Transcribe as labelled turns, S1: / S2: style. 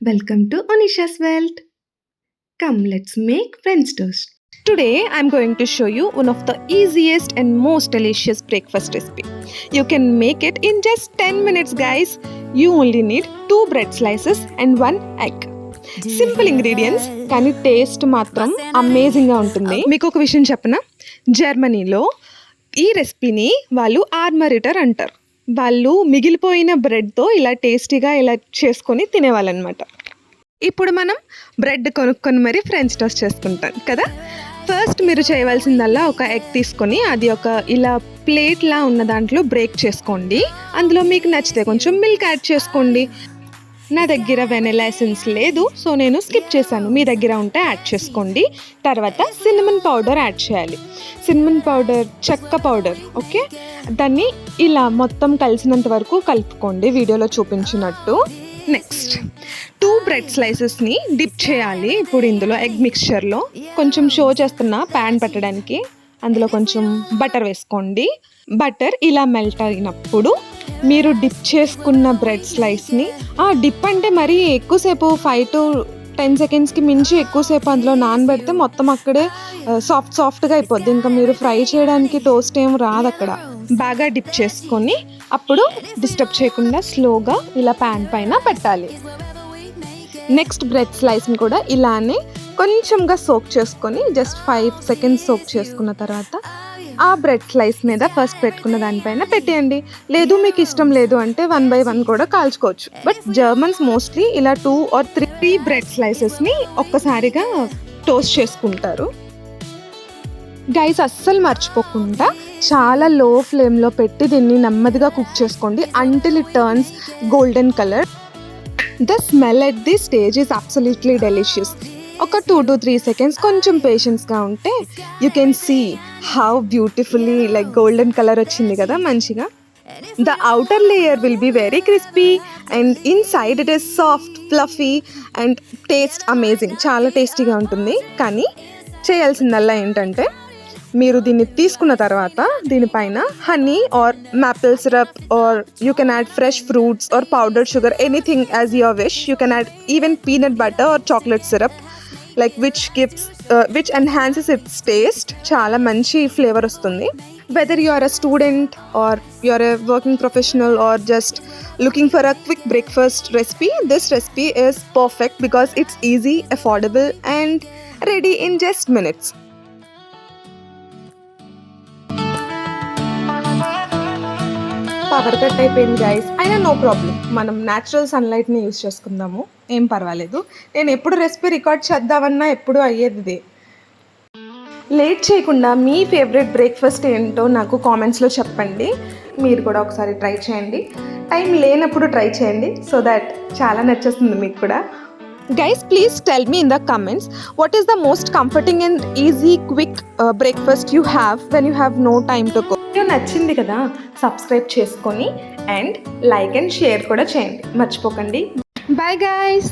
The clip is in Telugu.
S1: Welcome to Onisha's World. Come, let's make French toast. Today, I'm going to show you one of the easiest and most delicious breakfast recipe. You can make it in just 10 minutes, guys. You only need 2 bread slices and 1 egg. Simple ingredients కానీ టేస్ట్ మాత్రం అమేజింగ్గా ఉంటుంది. మీకు ఒక విషయం చెప్పనా, జర్మనీలో ఈ రెసిపీని వాళ్ళు ఆర్మరిటర్ అంటారు. వాళ్ళు మిగిలిపోయిన బ్రెడ్తో ఇలా టేస్టీగా ఇలా చేసుకొని తినేవాళ్ళనమాట. ఇప్పుడు మనం బ్రెడ్ కొనుక్కొని మరీ ఫ్రెంచ్ టోస్ట్ చేసుకుంటాం కదా. ఫస్ట్ మీరు చేయవలసిందల్లా ఒక ఎగ్ తీసుకొని అది ఒక ఇలా ప్లేట్లా ఉన్న దాంట్లో బ్రేక్ చేసుకోండి. అందులో మీకు నచ్చితే కొంచెం మిల్క్ యాడ్ చేసుకోండి. నా దగ్గర వెనిలా ఎసెన్స్ లేదు, సో నేను స్కిప్ చేశాను. మీ దగ్గర ఉంటే యాడ్ చేసుకోండి. తర్వాత సిన్నమన్ పౌడర్ యాడ్ చేయాలి. సిన్నమన్ పౌడర్, చెక్క పౌడర్, ఓకే. దాన్ని ఇలా మొత్తం కలిసినంత వరకు కలుపుకోండి వీడియోలో చూపించినట్టు. నెక్స్ట్ 2 బ్రెడ్ స్లైసెస్ని డిప్ చేయాలి. ఇప్పుడు ఇందులో ఎగ్ మిక్స్చర్లో కొంచెం షో చేస్తున్న ప్యాన్ పెట్టడానికి అందులో కొంచెం బటర్ వేసుకోండి. బటర్ ఇలా మెల్ట్ అయినప్పుడు మీరు డిప్ చేసుకున్న బ్రెడ్ స్లైస్ని, డిప్ అంటే మరీ ఎక్కువసేపు 5 to 10 సెకండ్స్కి మించి ఎక్కువసేపు అందులో నానబెడితే మొత్తం అక్కడే సాఫ్ట్గా అయిపోద్ది. ఇంకా మీరు ఫ్రై చేయడానికి టోస్ట్ ఏం రాదు అక్కడ. బాగా డిప్ చేసుకొని అప్పుడు డిస్టర్బ్ చేయకుండా స్లోగా ఇలా ప్యాన్ పైన పెట్టాలి. నెక్స్ట్ బ్రెడ్ స్లైస్ని కూడా ఇలానే కొంచెంగా సోక్ చేసుకొని జస్ట్ 5 సెకండ్స్ సోక్ చేసుకున్న తర్వాత ఆ బ్రెడ్ స్లైస్ మీద ఫస్ట్ పెట్టుకున్న దానిపైన పెట్టేయండి. లేదు మీకు ఇష్టం లేదు అంటే 1 by 1 కూడా కాల్చుకోవచ్చు. బట్ జర్మన్స్ మోస్ట్లీ ఇలా 2 or 3 బ్రెడ్ స్లైసెస్ని ఒక్కసారిగా టోస్ట్ చేసుకుంటారు. గైస్, అస్సలు మర్చిపోకుండా చాలా లో ఫ్లేమ్లో పెట్టి దీన్ని నెమ్మదిగా కుక్ చేసుకోండి until it turns golden colour. The smell at the stage is absolutely delicious. ఒక 2 to 3 సెకండ్స్ కొంచెం పేషెన్స్గా ఉంటే you can see how beautifully like golden colour వచ్చింది కదా మంచిగా. The outer layer will be very crispy and inside it is soft, fluffy and taste amazing. చాలా టేస్టీగా ఉంటుంది. కానీ చేయాల్సిందల్లా ఏంటంటే మీరు దీన్ని తీసుకున్న తర్వాత దీనిపైన honey or maple syrup or you can add fresh fruits or powdered sugar, anything as your wish. You can add even peanut butter or chocolate syrup, like which enhances its taste. చాలా మంచి ఫ్లేవర్ వస్తుంది. Whether you are a student or you are a working professional or just looking for a quick breakfast recipe, this recipe is perfect because it's easy, affordable and ready in just minutes. Power cut అయిపోయింది గైస్, అయినా నో ప్రాబ్లం. మనం న్యాచురల్ సన్లైట్ని యూజ్ చేసుకుందాము, ఏం పర్వాలేదు. నేను ఎప్పుడు రెసిపీ రికార్డ్ చేద్దామన్నా ఎప్పుడు అయ్యేది. లేట్ చేయకుండా మీ ఫేవరెట్ బ్రేక్ఫాస్ట్ ఏంటో నాకు కామెంట్స్లో చెప్పండి. మీరు కూడా ఒకసారి ట్రై చేయండి. టైం లేనప్పుడు ట్రై చేయండి, సో దట్ చాలా నచ్చేస్తుంది మీకు కూడా. Guys, please tell me in the comments what is the most comforting and easy quick breakfast you have when you have no time to cook. Video నచ్చింది కదా, సబ్స్క్రైబ్ చేసుకొని అండ్ లైక్ అండ్ షేర్ కూడా చేయండి మర్చిపోకండి. Bye guys.